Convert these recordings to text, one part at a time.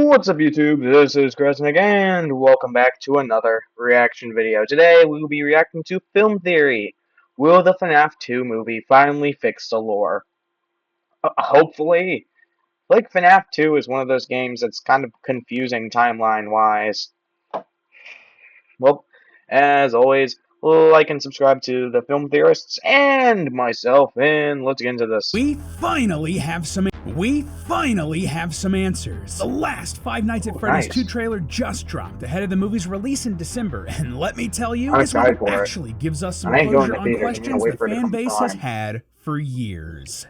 What's up YouTube, this is Gresnick, and welcome back to another reaction video. Today we will be reacting to Film Theory. Will the FNAF 2 movie finally fix the lore? Hopefully. Like, FNAF 2 is one of those games that's kind of confusing timeline-wise. Well, as always, like and subscribe to the Film Theorists and myself, and let's get into this. We finally have some answers. The last Five Nights at Freddy's 2 trailer just dropped ahead of the movie's release in December, and let me tell you, this one actually gives us some closure on questions the fan base has had for years.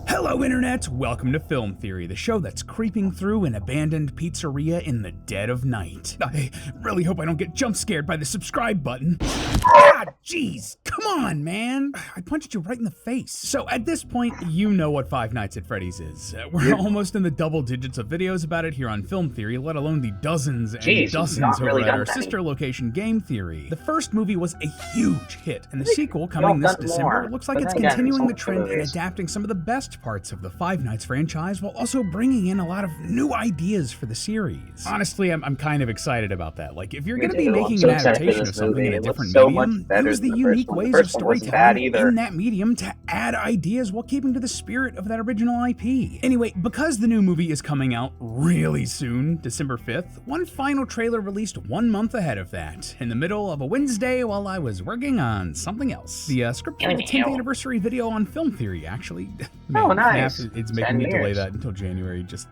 Hello Internet, welcome to Film Theory, the show that's creeping through an abandoned pizzeria in the dead of night. I really hope I don't get jump scared by the subscribe button. Ah, jeez, come on, man. I punched you right in the face. So at this point, you know what Five Nights at Freddy's is. We're almost in the double digits of videos about it here on Film Theory, let alone the dozens and dozens over at our sister location Game Theory. The first movie was a huge hit, and the sequel, coming this December, looks like it's continuing the trend and adapting some of the best parts of the Five Nights franchise while also bringing in a lot of new ideas for the series. Honestly, I'm kind of excited about that. Like, if you're going to be making an adaptation of something in a different medium, use the unique ways of storytelling in that medium to add ideas while keeping to the spirit of that original IP. Anyway, because the new movie is coming out really soon, December 5th, one final trailer released 1 month ahead of that, in the middle of a Wednesday while I was working on something else. The script for the 10th anniversary video on Film Theory, actually. Man, oh, nice. It's making me delay that until January, just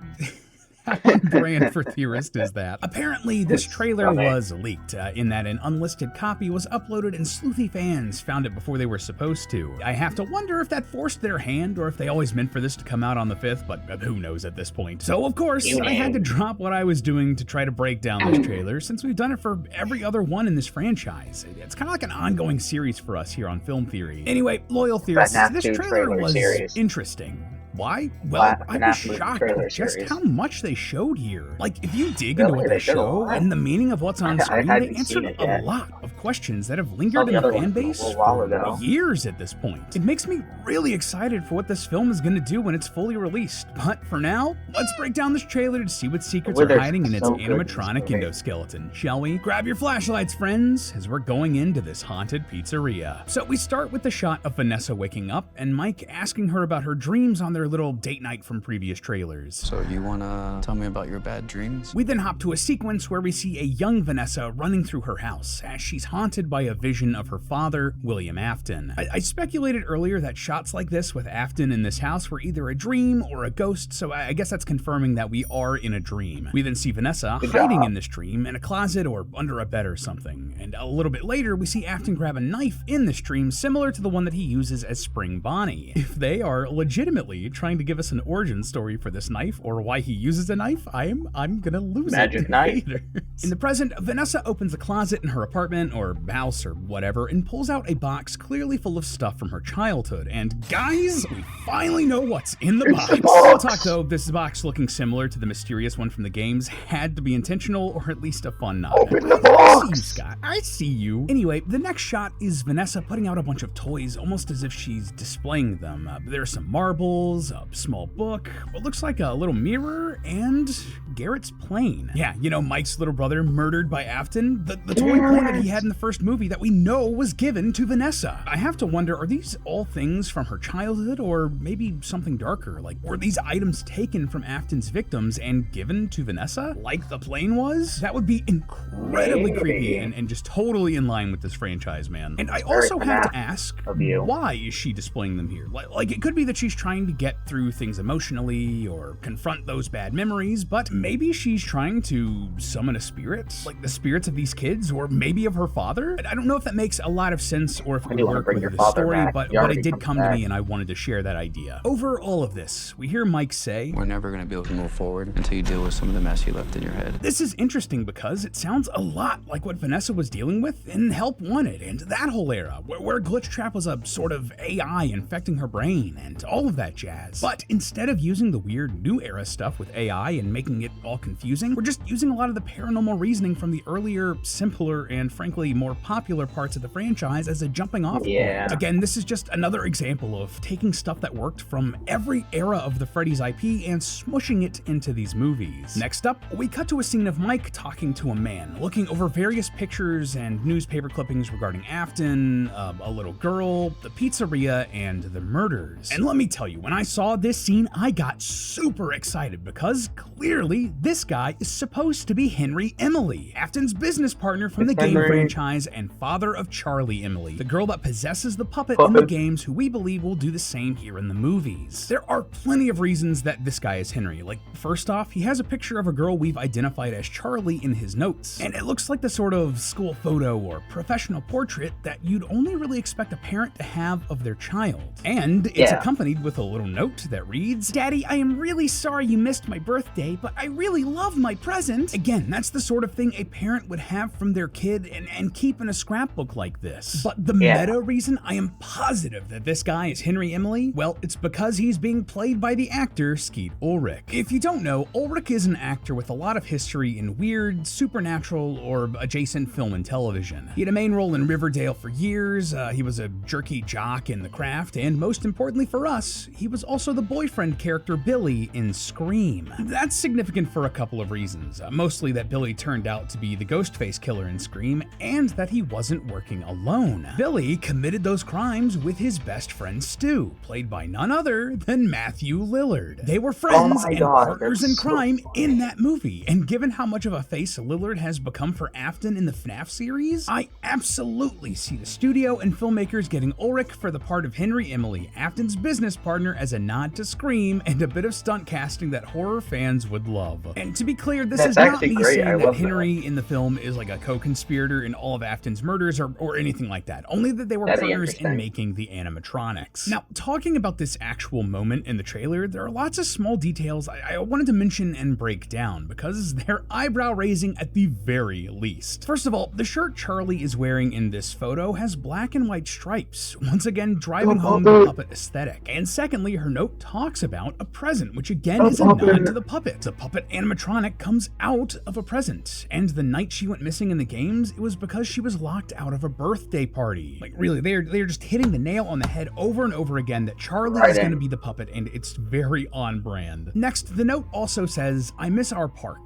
how on brand for Theorist is that? Apparently, this trailer was leaked, in that an unlisted copy was uploaded and sleuthy fans found it before they were supposed to. I have to wonder if that forced their hand or if they always meant for this to come out on the 5th, but who knows at this point. So, of course, I had to drop what I was doing to try to break down this trailer, since we've done it for every other one in this franchise. It's kind of like an ongoing series for us here on Film Theory. Anyway, loyal theorists, this trailer was interesting. Why? Well, I was shocked at just how much they showed here. Like, if you dig into what they show and the meaning of what's on screen, they answered a lot of questions that have lingered in the fan base for years at this point. It makes me really excited for what this film is going to do when it's fully released. But for now, let's break down this trailer to see what secrets are hiding in its animatronic endoskeleton, shall we? Grab your flashlights, friends, as we're going into this haunted pizzeria. So we start with the shot of Vanessa waking up and Mike asking her about her dreams on their little date night from previous trailers. So you wanna tell me about your bad dreams? We then hop to a sequence where we see a young Vanessa running through her house as she's haunted by a vision of her father, William Afton. I speculated earlier that shots like this with Afton in this house were either a dream or a ghost, so I guess that's confirming that we are in a dream. We then see Vanessa hiding in this dream in a closet or under a bed or something, and a little bit later we see Afton grab a knife in this dream similar to the one that he uses as Spring Bonnie. If they are legitimately trying to give us an origin story for this knife or why he uses a knife, I'm gonna lose Magic it knife. later. In the present, Vanessa opens a closet in her apartment or house or whatever and pulls out a box clearly full of stuff from her childhood. And guys, we finally know what's in the box. Real talk though, this box looking similar to the mysterious one from the games had to be intentional or at least a fun nod. Open the box! I see you, Scott. I see you. Anyway, the next shot is Vanessa putting out a bunch of toys almost as if she's displaying them. There's some marbles, a small book, what looks like a little mirror, and Garrett's plane. Yeah, you know, Mike's little brother murdered by Afton, the toy plane that he had in the first movie that we know was given to Vanessa. I have to wonder, are these all things from her childhood or maybe something darker? Like, were these items taken from Afton's victims and given to Vanessa like the plane was? That would be incredibly creepy and just totally in line with this franchise, man. And I also have to ask, why is she displaying them here? Like, it could be that she's trying to get through things emotionally or confront those bad memories, but maybe she's trying to summon a spirit, like the spirits of these kids, or maybe of her father. I don't know if that makes a lot of sense or if it would work with the story, but it did come to me and I wanted to share that idea. Over all of this, we hear Mike say, "We're never gonna be able to move forward until you deal with some of the mess you left in your head." This is interesting because it sounds a lot like what Vanessa was dealing with in Help Wanted and that whole era, where Glitch Trap was a sort of AI infecting her brain and all of that jazz. has. But instead of using the weird new era stuff with AI and making it all confusing, we're just using a lot of the paranormal reasoning from the earlier, simpler, and frankly more popular parts of the franchise as a jumping off point. Again, this is just another example of taking stuff that worked from every era of the Freddy's IP and smushing it into these movies. Next up, we cut to a scene of Mike talking to a man, looking over various pictures and newspaper clippings regarding Afton, a little girl, the pizzeria, and the murders. And let me tell you, when I saw this scene, I got super excited because clearly this guy is supposed to be Henry Emily, Afton's business partner from the game franchise and father of Charlie Emily, the girl that possesses the puppet in the games, who we believe will do the same here in the movies. There are plenty of reasons that this guy is Henry. Like, first off, he has a picture of a girl we've identified as Charlie in his notes, and it looks like the sort of school photo or professional portrait that you'd only really expect a parent to have of their child. And it's accompanied with a little note that reads, "Daddy, I am really sorry you missed my birthday, but I really love my present." Again, that's the sort of thing a parent would have from their kid and keep in a scrapbook like this. But the meta reason I am positive that this guy is Henry Emily, well, it's because he's being played by the actor Skeet Ulrich. If you don't know, Ulrich is an actor with a lot of history in weird, supernatural, or adjacent film and television. He had a main role in Riverdale for years, he was a jerky jock in The Craft, and most importantly for us, he was also the boyfriend character Billy in Scream. That's significant for a couple of reasons, mostly that Billy turned out to be the Ghostface killer in Scream, and that he wasn't working alone. Billy committed those crimes with his best friend Stu, played by none other than Matthew Lillard. They were friends and partners in crime in that movie, and given how much of a face Lillard has become for Afton in the FNAF series, I absolutely see the studio and filmmakers getting Ulrich for the part of Henry Emily, Afton's business partner, as a nod to Scream and a bit of stunt casting that horror fans would love. And to be clear, this is not me saying that Henry in the film is like a co-conspirator in all of Afton's murders or anything like that, only that they were partners in making the animatronics. Now, talking about this actual moment in the trailer, there are lots of small details I wanted to mention and break down because they're eyebrow-raising at the very least. First of all, the shirt Charlie is wearing in this photo has black and white stripes, once again driving home the puppet aesthetic. And secondly, her note talks about a present, which again is a nod to the puppet. The puppet animatronic comes out of a present, and the night she went missing in the games, it was because she was locked out of a birthday party. Like, really, they're just hitting the nail on the head over and over again that Charlie is going to be the puppet, and it's very on brand. Next, the note also says, "I miss our park,"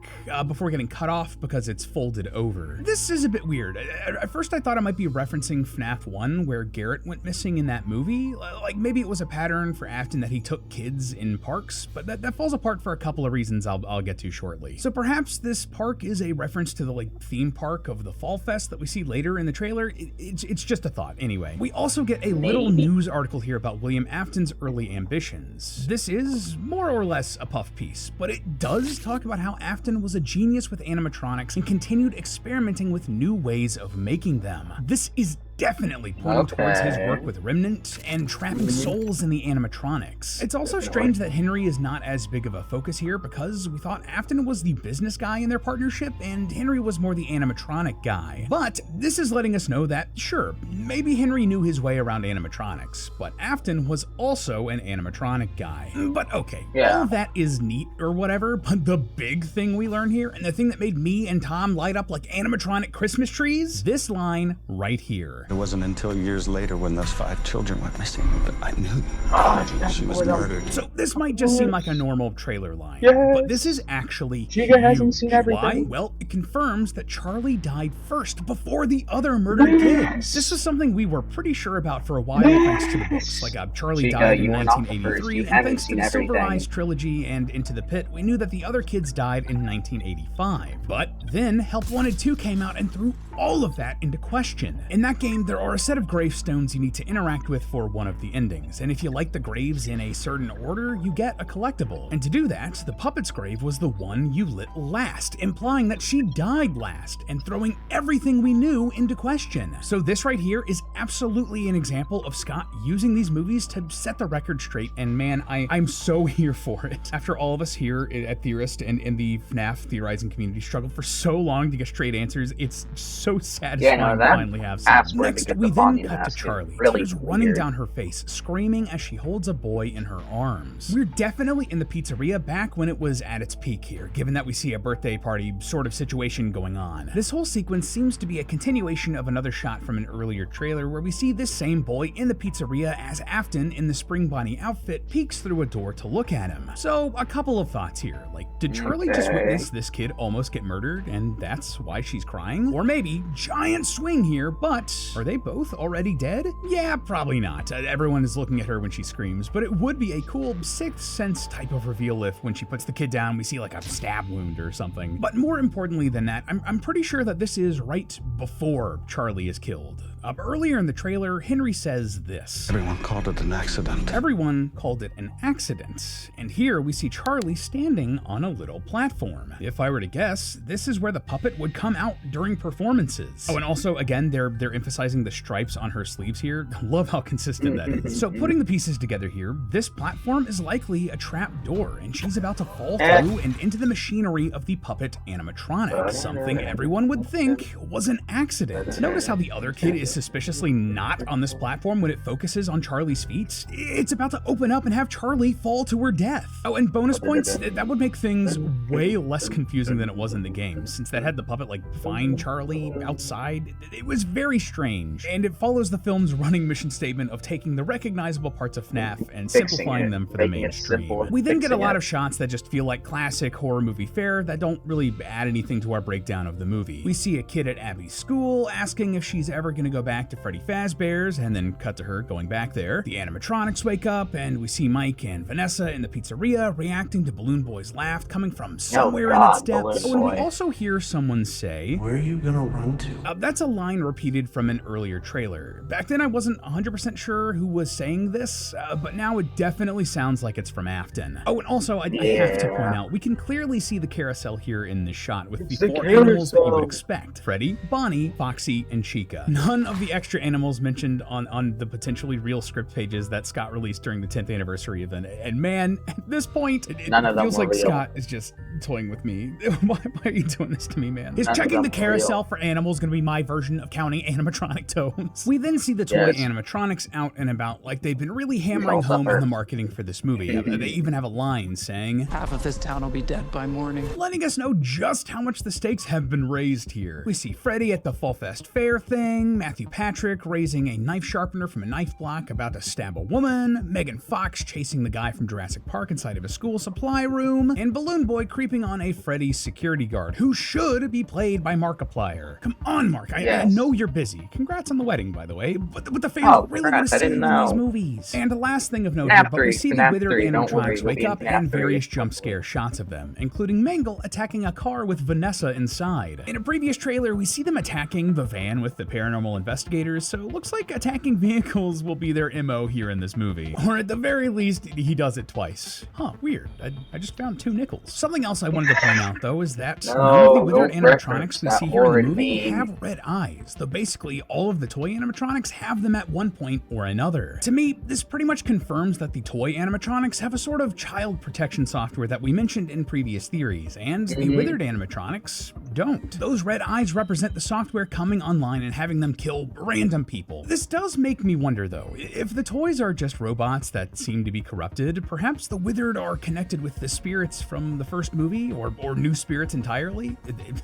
before getting cut off because it's folded over. This is a bit weird. At first I thought it might be referencing FNAF 1, where Garrett went missing in that movie. Like, maybe it was a pattern for Afton that he took kids in parks, but that falls apart for a couple of reasons I'll get to shortly. So perhaps this park is a reference to the theme park of the Fall Fest that we see later in the trailer. It's just a thought. Anyway, we also get a little news article here about William Afton's early ambitions. This is more or less a puff piece, but it does talk about how Afton was a genius with animatronics and continued experimenting with new ways of making them. This is definitely pointing towards his work with Remnant and trapping souls in the animatronics. It's also strange that Henry is not as big of a focus here because we thought Afton was the business guy in their partnership and Henry was more the animatronic guy. But this is letting us know that, sure, maybe Henry knew his way around animatronics, but Afton was also an animatronic guy. But okay, all that is neat or whatever, but the big thing we learn here, and the thing that made me and Tom light up like animatronic Christmas trees, this line right here. It wasn't until years later when those 5 children went missing that I knew she was murdered. So this might just seem like a normal trailer line, but this is actually huge. Hasn't seen everything. Why? Well, it confirms that Charlie died first before the other murdered kids. This was something we were pretty sure about for a while thanks to the books. Like Charlie died in 1983, and thanks to the Silver Eyes trilogy and Into the Pit, we knew that the other kids died in 1985. But then Help Wanted 2 came out and threw all of that into question. In that game, there are a set of gravestones you need to interact with for one of the endings, and if you light the graves in a certain order, you get a collectible. And to do that, the puppet's grave was the one you lit last, implying that she died last, and throwing everything we knew into question. So this right here is absolutely an example of Scott using these movies to set the record straight, and man, I'm so here for it. After all of us here at Theorist and in the FNAF theorizing community struggled for so long to get straight answers, it's so satisfying to finally have some. Next, get we the then Bonnie cut to mask. Charlie, Really tears running weird. down her face, screaming as she holds a boy in her arms. We're definitely in the pizzeria back when it was at its peak here, given that we see a birthday party sort of situation going on. This whole sequence seems to be a continuation of another shot from an earlier trailer where we see this same boy in the pizzeria as Afton in the Spring Bonnie outfit peeks through a door to look at him. So a couple of thoughts here, like did Charlie just witness this kid almost get murdered and that's why she's crying? Or maybe, giant swing here, but are they both already dead? Yeah, probably not. Everyone is looking at her when she screams, but it would be a cool Sixth Sense type of reveal if when she puts the kid down we see like a stab wound or something. But more importantly than that, I'm pretty sure that this is right before Charlie is killed. Earlier in the trailer, Henry says this. Everyone called it an accident. Everyone called it an accident, and here we see Charlie standing on a little platform. If I were to guess, this is where the puppet would come out during performances. Oh, and also, again, they're emphasizing the stripes on her sleeves here. Love how consistent that is. So putting the pieces together here, this platform is likely a trap door, and she's about to fall through and into the machinery of the puppet animatronic, something everyone would think was an accident. Notice how the other kid is suspiciously not on this platform when it focuses on Charlie's feet. It's about to open up and have Charlie fall to her death. Oh, and bonus points, that would make things way less confusing than it was in the game, since that had the puppet like find Charlie outside. It was very strange, and it follows the film's running mission statement of taking the recognizable parts of FNAF and simplifying them for the mainstream. We then get a lot of shots that just feel like classic horror movie fare that don't really add anything to our breakdown of the movie. We see a kid at Abby's school asking if she's ever gonna go back to Freddy Fazbear's, and then cut to her going back there. The animatronics wake up, and we see Mike and Vanessa in the pizzeria reacting to Balloon Boy's laugh coming from somewhere in its depths. Oh, and we also hear someone say, "Where are you gonna run to?" That's a line repeated from an earlier trailer. Back then I wasn't 100% sure who was saying this, but now it definitely sounds like it's from Afton. Oh, and also I have to point out, we can clearly see the carousel here in this shot with the four animals that you would expect. Freddy, Bonnie, Foxy, and Chica. None of the extra animals mentioned on the potentially real script pages that Scott released during the 10th anniversary event. And man, at this point, it feels like real. Scott is just toying with me. Why are you doing this to me, man? Is checking the carousel for animals going to be my version of counting animatronic tones? We then see the toy animatronics out and about like they've been really hammering home in the marketing for this movie. They even have a line saying, Half of this town will be dead by morning. Letting us know just how much the stakes have been raised here. We see Freddy at the Fall Fest Fair thing, Matthew Patrick raising a knife sharpener from a knife block about to stab a woman, Megan Fox chasing the guy from Jurassic Park inside of a school supply room, and Balloon Boy creeping on a Freddy security guard, who should be played by Markiplier. Come on, Mark, I know you're busy. Congrats on the wedding, by the way, but the fans really want to see you in these movies. And the last thing of note here, but we see the withered animatronics wake up and various jump scare shots of them, including Mangle attacking a car with Vanessa inside. In a previous trailer, we see them attacking the van with the paranormal investigators, so it looks like attacking vehicles will be their MO here in this movie. Or at the very least, he does it twice. Huh, weird. I just found 2 nickels. Something else I wanted to point out, though, is that none of the withered animatronics we see here in the movie have red eyes, though basically all of the toy animatronics have them at one point or another. To me, this pretty much confirms that the toy animatronics have a sort of child protection software that we mentioned in previous theories, and the withered animatronics don't. Those red eyes represent the software coming online and having them kill random people. This does make me wonder, though, if the toys are just robots that seem to be corrupted, perhaps the withered are connected with the spirits from the first movie, or new spirits entirely?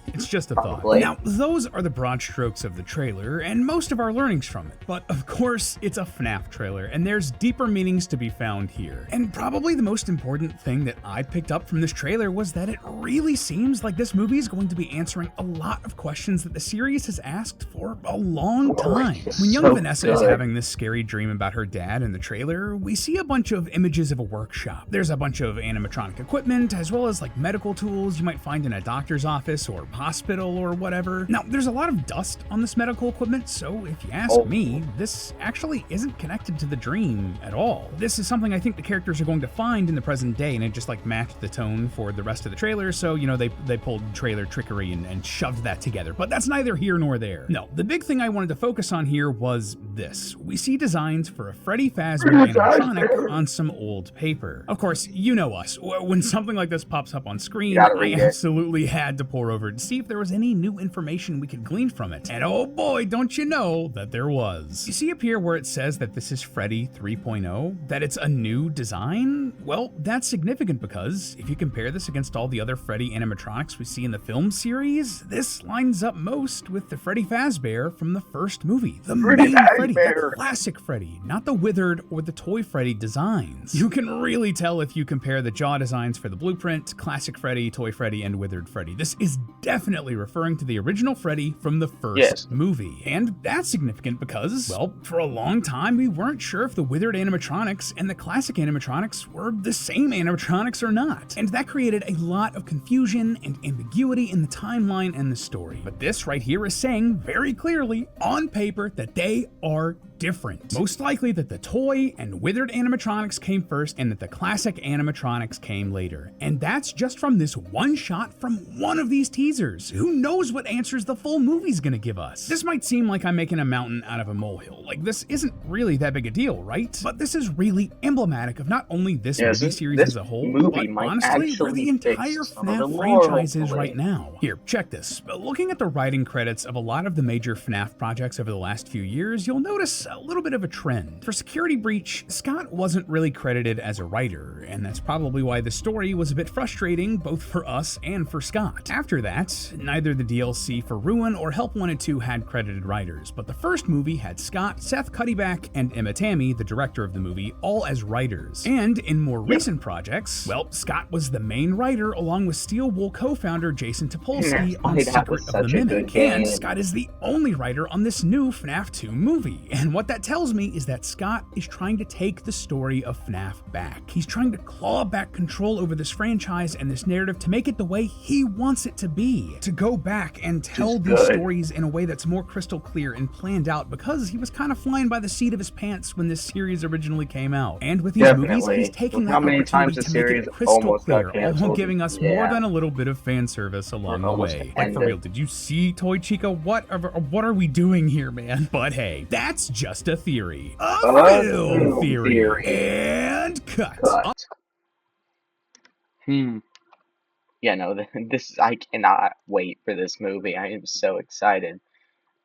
It's just a thought. Now, those are the broad strokes of the trailer, and most of our learnings from it, but of course, it's a FNAF trailer, and there's deeper meanings to be found here. And probably the most important thing that I picked up from this trailer was that it really seems like this movie is going to be answering a lot of questions that the series has asked for a long time. When young Vanessa is having this scary dream about her dad in the trailer, we see a bunch of images of a workshop. There's a bunch of animatronic equipment, as well as like medical tools you might find in a doctor's office or hospital or whatever. Now, there's a lot of dust on this medical equipment, so if you ask me, this actually isn't connected to the dream at all. This is something I think the characters are going to find in the present day, and it just like matched the tone for the rest of the trailer, so, you know, they pulled trailer trickery Freddy and shoved that together, but that's neither here nor there. No, the big thing I wanted to focus on here was this. We see designs for a Freddy Fazbear animatronic on some old paper. Of course, you know us. When something like this pops up on screen, I absolutely had to pore over to see if there was any new information we could glean from it. And oh boy, don't you know that there was. You see up here where it says that this is Freddy 3.0, that it's a new design? Well, that's significant because if you compare this against all the other Freddy animatronics we see in the film series, this lines up most with the Freddy Fazbear from the first movie. The main Freddy, the classic Freddy, not the withered or the toy Freddy designs. You can really tell if you compare the jaw designs for the blueprint, classic Freddy, toy Freddy, and withered Freddy. This is definitely referring to the original Freddy from the first movie. And that's significant because, well, for a long time we weren't sure if the withered animatronics and the classic animatronics were the same animatronics or not. And that created a lot of confusion and ambiguity in the timeline and the story. But this right here is saying very clearly on paper that they are different. Most likely that the toy and withered animatronics came first and that the classic animatronics came later. And that's just from this one shot from one of these teasers. Who knows what answers the full movie's gonna give us? This might seem like I'm making a mountain out of a molehill. Like, this isn't really that big a deal, right? But this is really emblematic of not only this movie series as a whole, but honestly where the entire FNAF franchise is right now. Here, check this. Looking at the writing credits of a lot of the major FNAF projects over the last few years, you'll notice a little bit of a trend. For Security Breach, Scott wasn't really credited as a writer, and that's probably why the story was a bit frustrating both for us and for Scott. After that, neither the DLC for Ruin or Help Wanted 2 had credited writers, but the first movie had Scott, Seth Cuddyback, and Emma Tammy, the director of the movie, all as writers. And in more recent projects, well, Scott was the main writer along with Steel Wool co-founder Jason Topolsky on Secret of the Mimic, and Scott is the only writer on this new FNAF 2 movie. And what that tells me is that Scott is trying to take the story of FNAF back. He's trying to claw back control over this franchise and this narrative to make it the way he wants it to be. To go back and tell these stories in a way that's more crystal clear and planned out, because he was kind of flying by the seat of his pants when this series originally came out. And with these movies, he's taking that opportunity to make it crystal clear, all while giving us more than a little bit of fan service along the way. Like, for real, did you see Toy Chica? What are we doing here, man? But hey, that's just a theory. A film theory. And cut. Yeah, no, I cannot wait for this movie. I am so excited.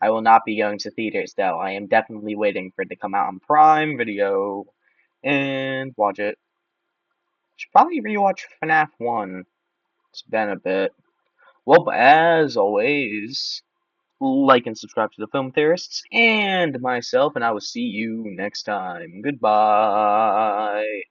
I will not be going to theaters, though. I am definitely waiting for it to come out on Prime Video and watch it. Should probably rewatch FNAF 1. It's been a bit. Well, as always, like and subscribe to the Film Theorists and myself, and I will see you next time. Goodbye.